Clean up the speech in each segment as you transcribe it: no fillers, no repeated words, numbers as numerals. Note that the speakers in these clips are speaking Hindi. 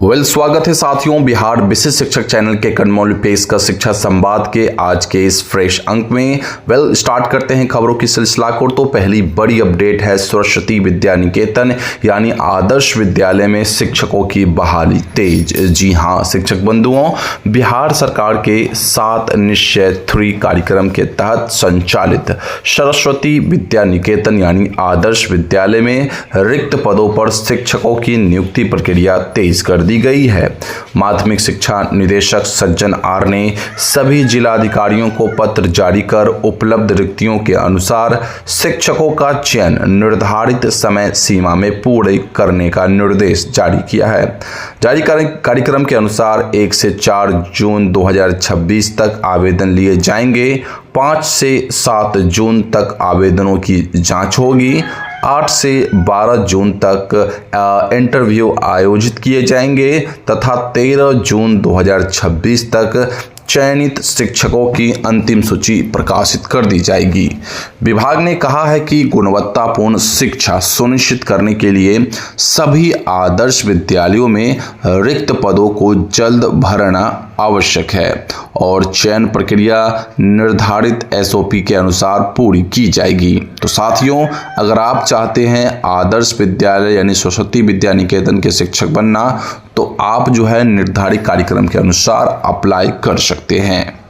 स्वागत है साथियों बिहार विशिष्ट शिक्षक चैनल के कनमौली पेश का शिक्षा संवाद के आज के इस फ्रेश अंक में। स्टार्ट करते हैं खबरों की सिलसिला को। तो पहली बड़ी अपडेट है सरस्वती विद्या निकेतन यानी आदर्श विद्यालय में शिक्षकों की बहाली तेज। जी हां शिक्षक बंधुओं, बिहार सरकार के 7 निश्चय 3 कार्यक्रम के तहत संचालित सरस्वती विद्या निकेतन यानी आदर्श विद्यालय में रिक्त पदों पर शिक्षकों की नियुक्ति प्रक्रिया तेज कर दी गई है। माध्यमिक शिक्षा निदेशक सज्जन आर ने सभी जिलाधिकारियों को पत्र जारी कर उपलब्ध रिक्तियों के अनुसार शिक्षकों का चयन निर्धारित समय सीमा में पूरे करने का निर्देश जारी किया है। जारी कार्यक्रम के अनुसार 1 से 4 जून 2026 तक आवेदन लिए जाएंगे। 5 से 7 जून तक आवेदनों की जांच होगी। 8 से 12 जून तक इंटरव्यू आयोजित किए जाएंगे तथा 13 जून 2026 तक चयनित शिक्षकों की अंतिम सूची प्रकाशित कर दी जाएगी। विभाग ने कहा है कि गुणवत्तापूर्ण शिक्षा सुनिश्चित करने के लिए सभी आदर्श विद्यालयों में रिक्त पदों को जल्द भरना आवश्यक है और चयन प्रक्रिया निर्धारित SOP के अनुसार पूरी की जाएगी। तो साथियों, अगर आप चाहते हैं आदर्श विद्यालय यानी सरस्वती विद्या निकेतन के शिक्षक बनना, तो आप निर्धारित कार्यक्रम के अनुसार अप्लाई कर सकते हैं।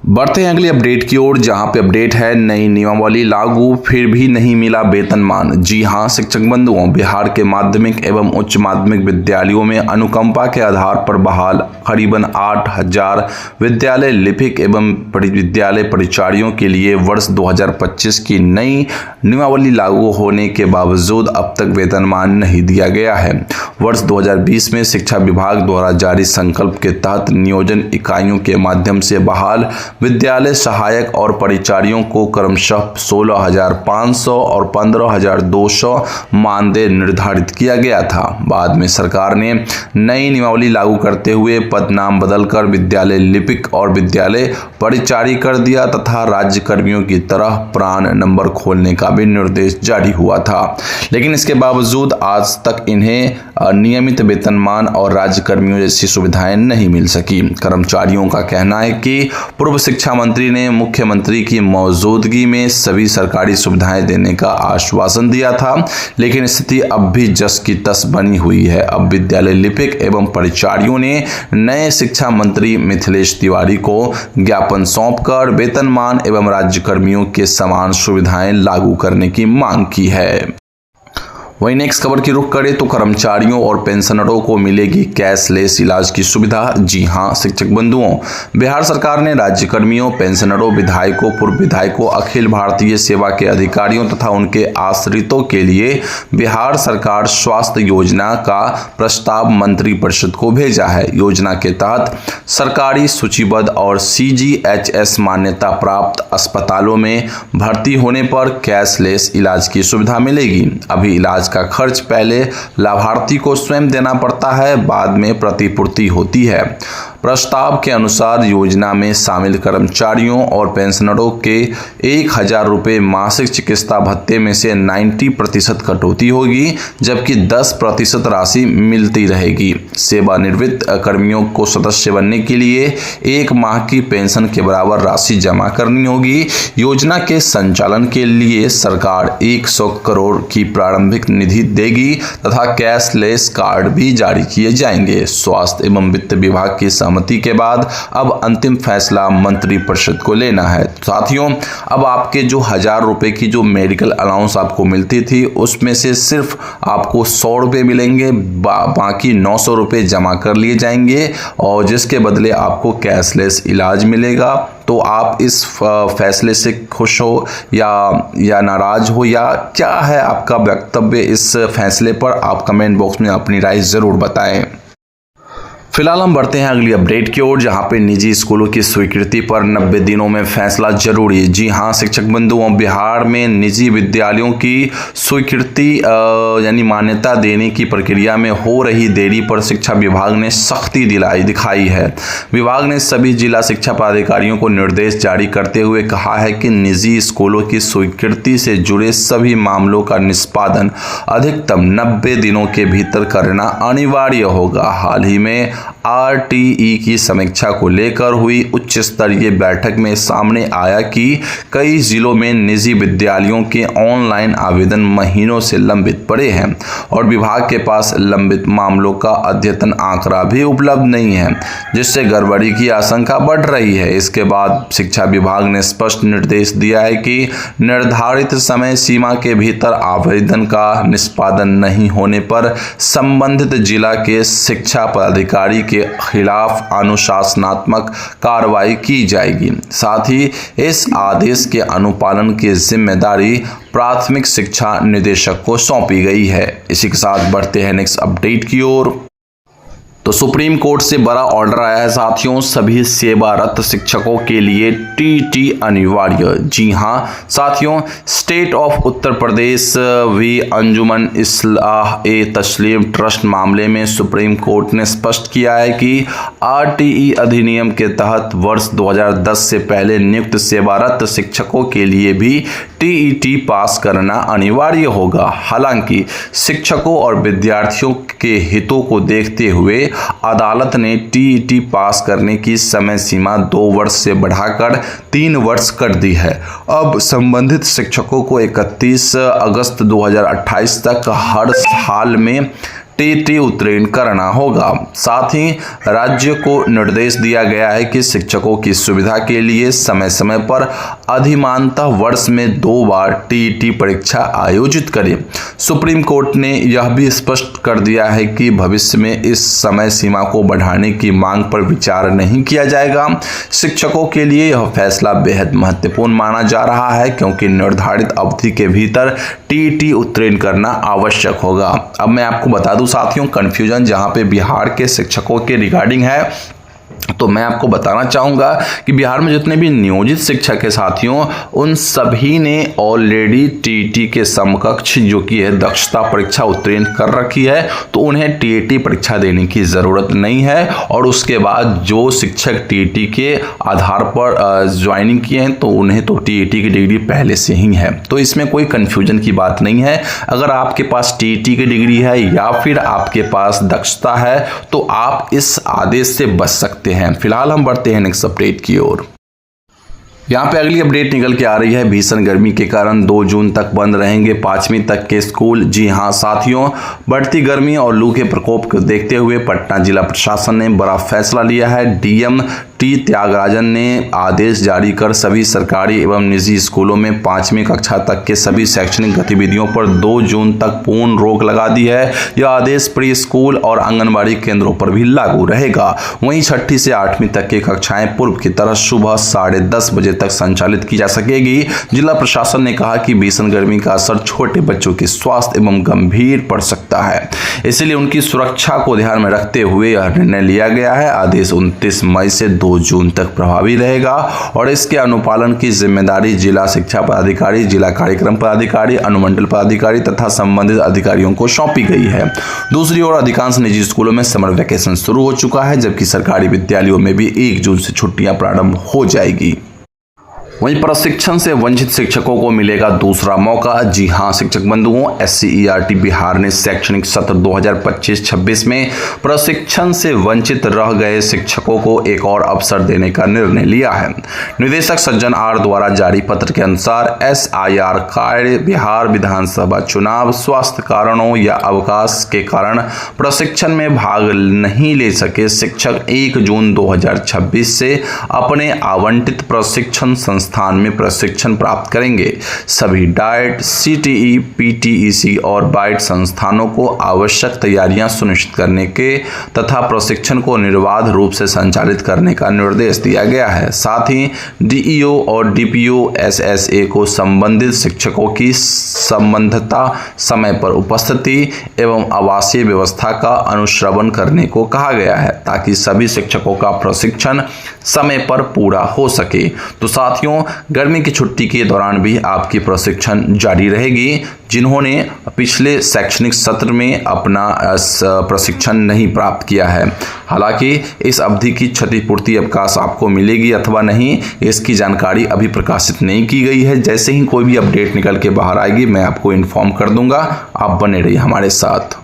बढ़ते हैं अगली अपडेट की ओर, जहां पे अपडेट है नई नियमावली लागू फिर भी नहीं मिला वेतनमान। जी हां शिक्षक बंधुओं, बिहार के माध्यमिक एवं उच्च माध्यमिक विद्यालयों में अनुकंपा के आधार पर बहाल करीबन 8,000 विद्यालय लिपिक एवं विद्यालय परिचारियों के लिए वर्ष 2025 की नई नियमावली लागू होने के बावजूद अब तक वेतनमान नहीं दिया गया है। वर्ष 2020 में शिक्षा विभाग द्वारा जारी संकल्प के तहत नियोजन इकाइयों के माध्यम से बहाल विद्यालय सहायक और परिचारियों को क्रमशः 16,500 और 15,200 मानदेय निर्धारित किया गया था। बाद में सरकार ने नई नियमावली लागू करते हुए पद नाम बदलकर विद्यालय लिपिक और विद्यालय परिचारी कर दिया तथा राज्य कर्मियों की तरह प्राण नंबर खोलने का भी निर्देश जारी हुआ था। लेकिन इसके बावजूद आज तक इन्हें नियमित वेतनमान और राज्य कर्मियों जैसी सुविधाएं नहीं मिल सकी। कर्मचारियों का कहना है कि पूर्व शिक्षा मंत्री ने मुख्यमंत्री की मौजूदगी में सभी सरकारी सुविधाएं देने का आश्वासन दिया था, लेकिन स्थिति अब भी जस की तस बनी हुई है। अब विद्यालय लिपिक एवं परिचारियों ने नए शिक्षा मंत्री मिथिलेश तिवारी को ज्ञापन सौंपकर वेतनमान एवं राज्य कर्मियों के समान सुविधाएं लागू करने की मांग की है। वहीं नेक्स्ट खबर की रुख करें तो कर्मचारियों और पेंशनरों को मिलेगी कैशलेस इलाज की सुविधा। जी हां शिक्षक बंधुओं, बिहार सरकार ने राज्य कर्मियों, पेंशनरों, विधायकों, पूर्व विधायकों, अखिल भारतीय सेवा के अधिकारियों तथा उनके आश्रितों के लिए बिहार सरकार स्वास्थ्य योजना का प्रस्ताव मंत्रिपरिषद को भेजा है। योजना के तहत सरकारी सूचीबद्ध और CGHS मान्यता प्राप्त अस्पतालों में भर्ती होने पर कैशलेस इलाज की सुविधा मिलेगी। अभी इलाज का खर्च पहले लाभार्थी को स्वयं देना पड़ता है, बाद में प्रतिपूर्ति होती है। प्रस्ताव के अनुसार योजना में शामिल कर्मचारियों और पेंशनरों के 1,000 रुपये मासिक चिकित्सा भत्ते में से 90% कटौती होगी, जबकि 10% राशि मिलती रहेगी। सेवानिवृत्त कर्मियों को सदस्य बनने के लिए 1 माह की पेंशन के बराबर राशि जमा करनी होगी। योजना के संचालन के लिए सरकार 100 करोड़ की प्रारंभिक निधि देगी तथा कैशलेस कार्ड भी जारी किए जाएंगे। स्वास्थ्य एवं वित्त विभाग की सहमति के बाद अब अंतिम फैसला मंत्रिपरिषद को लेना है। साथियों, अब आपके जो 1,000 रुपए की जो मेडिकल अलाउंस आपको मिलती थी, उसमें से सिर्फ आपको 100 रुपये मिलेंगे, बाकी 900 रुपये जमा कर लिए जाएंगे और जिसके बदले आपको कैशलेस इलाज मिलेगा। तो आप इस फैसले से खुश हो या नाराज हो, या क्या है आपका वक्तव्य इस फैसले पर? आप कमेंट बॉक्स में अपनी राय जरूर बताएं। फिलहाल हम बढ़ते हैं अगली अपडेट की ओर, जहां पे निजी स्कूलों की स्वीकृति पर 90 दिनों में फैसला जरूरी। जी हां शिक्षक बंधुओं, बिहार में निजी विद्यालयों की स्वीकृति यानी मान्यता देने की प्रक्रिया में हो रही देरी पर शिक्षा विभाग ने सख्ती दिखाई है। विभाग ने सभी जिला शिक्षा पदाधिकारियों को निर्देश जारी करते हुए कहा है कि निजी स्कूलों की स्वीकृति से जुड़े सभी मामलों का निष्पादन अधिकतम 90 दिनों के भीतर करना अनिवार्य होगा। हाल ही में आरटीई की समीक्षा को लेकर हुई उच्च स्तरीय बैठक में सामने आया कि कई जिलों में निजी विद्यालयों के ऑनलाइन आवेदन महीनों से लंबित पड़े हैं और विभाग के पास लंबित मामलों का अद्यतन आंकड़ा भी उपलब्ध नहीं है, जिससे गड़बड़ी की आशंका बढ़ रही है। इसके बाद शिक्षा विभाग ने स्पष्ट निर्देश दिया है कि निर्धारित समय सीमा के भीतर आवेदन का निष्पादन नहीं होने पर संबंधित जिला के शिक्षा पदाधिकारी के खिलाफ अनुशासनात्मक कार्रवाई की जाएगी। साथ ही इस आदेश के अनुपालन की जिम्मेदारी प्राथमिक शिक्षा निदेशक को सौंपी गई है। इसी के साथ बढ़ते हैं नेक्स्ट अपडेट की ओर। तो सुप्रीम कोर्ट से बड़ा ऑर्डर आया है साथियों, सभी सेवारत शिक्षकों के लिए टीटी अनिवार्य। जी हां साथियों, state of Uttar Pradesh V Anjuman Islah e Tasleem trust मामले में सुप्रीम कोर्ट ने स्पष्ट किया है कि आरटीई अधिनियम के तहत वर्ष 2010 से पहले नियुक्त सेवारत शिक्षकों के लिए भी टीईटी पास करना अनिवार्य होगा। हालांकि शिक्षकों और विद्यार्थियों के हितों को देखते हुए अदालत ने टीईटी पास करने की समय सीमा 2 वर्ष से बढ़ाकर 3 वर्ष कर दी है। अब संबंधित शिक्षकों को 31 अगस्त 2028 तक हर हाल में टीटी उत्तीर्ण करना होगा। साथ ही राज्य को निर्देश दिया गया है कि शिक्षकों की सुविधा के लिए समय समय पर अधिमानतः वर्ष में 2 बार टीटी परीक्षा आयोजित करें। सुप्रीम कोर्ट ने यह भी स्पष्ट कर दिया है कि भविष्य में इस समय सीमा को बढ़ाने की मांग पर विचार नहीं किया जाएगा। शिक्षकों के लिए यह फैसला बेहद महत्वपूर्ण माना जा रहा है, क्योंकि निर्धारित अवधि के भीतर टीटी उत्तीर्ण करना आवश्यक होगा। अब मैं आपको बता दूं साथियों, कंफ्यूजन जहां पे बिहार के शिक्षकों के रिगार्डिंग है, तो मैं आपको बताना चाहूँगा कि बिहार में जितने भी नियोजित शिक्षक है साथियों, उन सभी ने ऑलरेडी टीटी के समकक्ष जो कि है दक्षता परीक्षा उत्तीर्ण कर रखी है, तो उन्हें टीटी परीक्षा देने की ज़रूरत नहीं है। और उसके बाद जो शिक्षक टीटी के आधार पर ज्वाइनिंग किए हैं, तो उन्हें तो टीटी की डिग्री पहले से ही है, तो इसमें कोई कन्फ्यूजन की बात नहीं है। अगर आपके पास टीटी की डिग्री है या फिर आपके पास दक्षता है, तो आप इस आदेश से बच सकते हैं। फिलहाल हम बढ़ते हैं नेक्स्ट अपडेट की ओर। यहाँ पे अगली अपडेट निकल के आ रही है, भीषण गर्मी के कारण 2 जून तक बंद रहेंगे 5वीं तक के स्कूल। जी हाँ साथियों, बढ़ती गर्मी और लू के प्रकोप को देखते हुए पटना जिला प्रशासन ने बड़ा फैसला लिया है। डीएम टी त्यागराजन ने आदेश जारी कर सभी सरकारी एवं निजी स्कूलों में 5वीं कक्षा तक के सभी शैक्षणिक गतिविधियों पर 2 जून तक पूर्ण रोक लगा दी है। यह आदेश प्री स्कूल और आंगनबाड़ी केंद्रों पर भी लागू रहेगा। वहीं 6ठी से 8वीं तक की कक्षाएं पूर्व की तरह सुबह 10:30 बजे तक संचालित की जा सकेगी। जिला प्रशासन ने कहा कि भीषण गर्मी का असर छोटे बच्चों के स्वास्थ्य एवं गंभीर पड़ सकता है, इसलिए उनकी सुरक्षा को ध्यान में रखते हुए यह निर्णय लिया गया है। आदेश 29 मई से 2 जून तक प्रभावी रहेगा और इसके अनुपालन की जिम्मेदारी जिला शिक्षा पदाधिकारी, जिला कार्यक्रम पदाधिकारी, अनुमंडल पदाधिकारी तथा संबंधित अधिकारियों को सौंपी गई है। दूसरी ओर अधिकांश निजी स्कूलों में समर वैकेशन शुरू हो चुका है, जबकि सरकारी विद्यालयों में भी 1 जून से छुट्टियां प्रारंभ हो जाएगी। वहीं प्रशिक्षण से वंचित शिक्षकों को मिलेगा दूसरा मौका। जी हां शिक्षक बंधुओं, SCERT बिहार ने शैक्षणिक सत्र 2025-26 में प्रशिक्षण से वंचित रह गए शिक्षकों को एक और अवसर देने का निर्णय लिया है। निदेशक सज्जन आर द्वारा जारी पत्र के अनुसार SIR कार्य बिहार विधानसभा चुनाव, स्वास्थ्य कारणों या अवकाश के कारण प्रशिक्षण में भाग नहीं ले सके शिक्षक 1 जून 2026 से अपने आवंटित प्रशिक्षण संस्थान में प्रशिक्षण प्राप्त करेंगे। सभी डाइट, CTE, PTEC और बाइट संस्थानों को आवश्यक तैयारियां सुनिश्चित करने के तथा प्रशिक्षण को निर्बाध रूप से संचालित करने का निर्देश दिया गया है। साथ ही DEO और DPO SSA को संबंधित शिक्षकों की संबद्धता, समय पर उपस्थिति एवं आवासीय व्यवस्था का अनुश्रवण करने को कहा गया है ताकि सभी शिक्षकों का प्रशिक्षण समय पर पूरा हो सके। तो साथियों, गर्मी की छुट्टी के दौरान भी आपकी प्रशिक्षण जारी रहेगी। जिन्होंने पिछले शैक्षणिक सत्र में अपना प्रशिक्षण नहीं प्राप्त किया है, हालांकि इस अवधि की क्षतिपूर्ति अवकाश आपको मिलेगी अथवा नहीं, इसकी जानकारी अभी प्रकाशित नहीं की गई है। जैसे ही कोई भी अपडेट निकल के बाहर आएगी मैं आपको इन्फॉर्म कर दूंगा। आप बने रहिए हमारे साथ।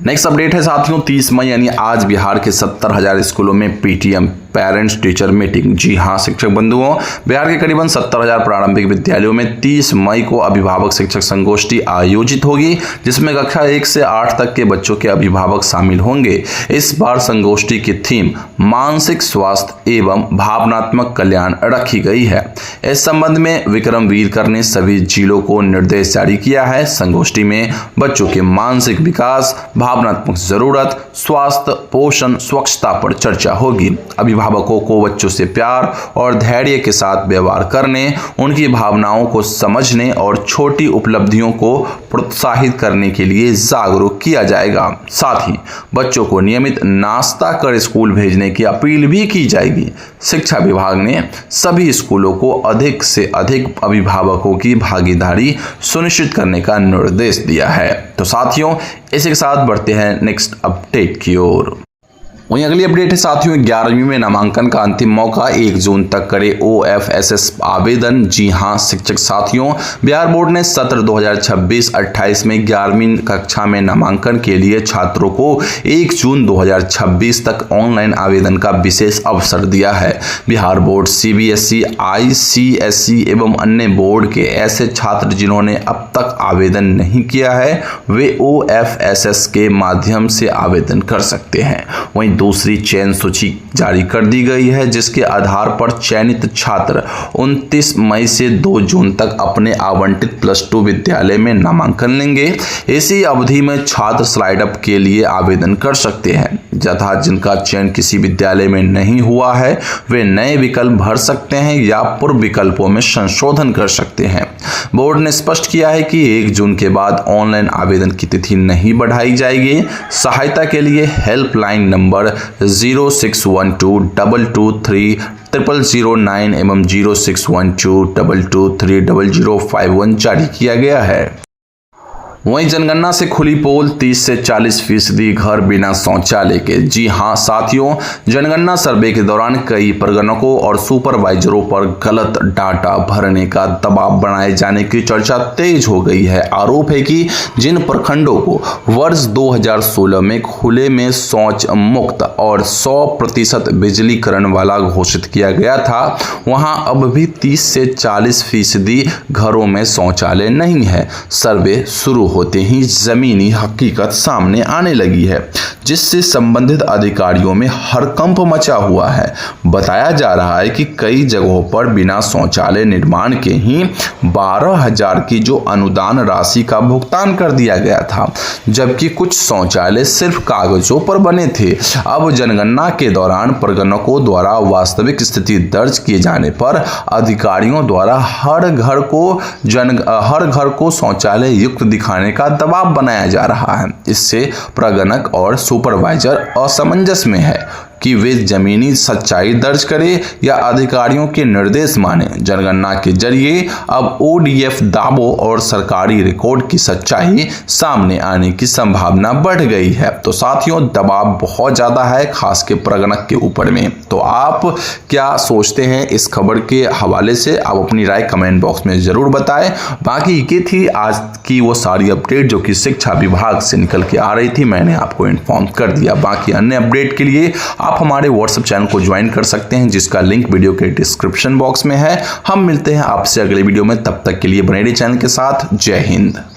नेक्स्ट अपडेट है साथियों 30 मई यानी आज बिहार के 70,000 स्कूलों में PTM पेरेंट्स टीचर मीटिंग। जी हाँ शिक्षक बंधुओं, बिहार के करीबन 70,000 प्रारंभिक विद्यालयों में 30 मई को अभिभावक शिक्षक संगोष्ठी आयोजित होगी, जिसमें कक्षा 1 से 8 तक के बच्चों के अभिभावक शामिल होंगे। इस बार संगोष्ठी की थीम मानसिक स्वास्थ्य एवं भावनात्मक कल्याण रखी गई है। इस संबंध में विक्रम वीरकर ने सभी जिलों को निर्देश जारी किया है। संगोष्ठी में बच्चों के मानसिक विकास, भावनात्मक जरूरत, स्वास्थ्य, पोषण, स्वच्छता पर चर्चा होगी। अभिभावकों को बच्चों से प्यार और धैर्य के साथ व्यवहार करने, उनकी भावनाओं को समझने और छोटी उपलब्धियों को प्रोत्साहित करने के लिए जागरूक किया जाएगा। साथ ही बच्चों को नियमित नाश्ता कर स्कूल भेजने की अपील भी की जाएगी। शिक्षा विभाग ने सभी स्कूलों को अधिक से अधिक अभिभावकों की भागीदारी सुनिश्चित करने का निर्देश दिया है। तो साथियों, इसी के साथ बढ़ते हैं नेक्स्ट अपडेट की ओर। वहीं अगली अपडेट है साथियों 11वीं में नामांकन का अंतिम मौका 1 जून तक करे OFSS आवेदन। जी हां शिक्षक साथियों, बिहार बोर्ड ने सत्र 2026-28 में 11वीं कक्षा में नामांकन के लिए छात्रों को 1 जून 2026 तक ऑनलाइन आवेदन का विशेष अवसर दिया है। बिहार बोर्ड, CBSE, ICSE एवं अन्य बोर्ड के ऐसे छात्र जिन्होंने अब तक आवेदन नहीं किया है, वे OFSS के माध्यम से आवेदन कर सकते हैं। वहीं दूसरी चयन सूची जारी कर दी गई है, जिसके आधार पर चयनित छात्र 29 मई से 2 जून तक अपने आवंटित +2 विद्यालय में नामांकन लेंगे। इसी अवधि में छात्र स्लाइड अप के लिए आवेदन कर सकते हैं। तथा जिनका चयन किसी विद्यालय में नहीं हुआ है, वे नए विकल्प भर सकते हैं या पूर्व विकल्पों में संशोधन कर सकते हैं। बोर्ड ने स्पष्ट किया है कि 1 जून के बाद ऑनलाइन आवेदन की तिथि नहीं बढ़ाई जाएगी। सहायता के लिए हेल्पलाइन नंबर 0612223009 एवं 0612223051 जारी किया गया है। वहीं जनगणना से खुली पोल 30 से 40% घर बिना शौचालय के। जी हां साथियों, जनगणना सर्वे के दौरान कई प्रगणकों और सुपरवाइजरों पर गलत डाटा भरने का दबाव बनाए जाने की चर्चा तेज हो गई है। आरोप है कि जिन प्रखंडों को वर्ष 2016 में खुले में शौच मुक्त और 100% बिजलीकरण वाला घोषित किया गया था, वहां अब भी 30 से 40% घरों में शौचालय नहीं है। सर्वे शुरू होते ही जमीनी हकीकत सामने आने लगी है, जिससे संबंधित अधिकारियों में हड़कंप मचा हुआ है। बताया जा रहा है कि कई जगहों पर बिना शौचालय निर्माण के ही 12,000 की जो अनुदान राशि का भुगतान कर दिया गया था, जबकि कुछ शौचालय सिर्फ कागजों पर बने थे। अब जनगणना के दौरान प्रगणकों द्वारा वास्तविक स्थिति दर्ज किए जाने पर अधिकारियों द्वारा हर घर को शौचालय युक्त दिखाने का दबाव बनाया जा रहा है। इससे प्रगणक और सुपरवाइजर असमंजस में है कि वे जमीनी सच्चाई दर्ज करें या अधिकारियों के निर्देश माने। जनगणना के जरिए अब ODF दावों और सरकारी रिकॉर्ड की सच्चाई सामने आने की संभावना बढ़ गई है। तो साथियों, दबाव बहुत ज्यादा है, खास के प्रगणक के ऊपर में। तो आप क्या सोचते हैं इस खबर के हवाले से? आप अपनी राय कमेंट बॉक्स में जरूर बताएं। बाकी ये थी आज की वो सारी अपडेट जो कि शिक्षा विभाग से निकल के आ रही थी, मैंने आपको इन्फॉर्म कर दिया। बाकी अन्य अपडेट के लिए आप हमारे व्हाट्सएप चैनल को ज्वाइन कर सकते हैं, जिसका लिंक वीडियो के डिस्क्रिप्शन बॉक्स में है। हम मिलते हैं आपसे अगले वीडियो में, तब तक के लिए बने रहिए चैनल के साथ। जय हिंद।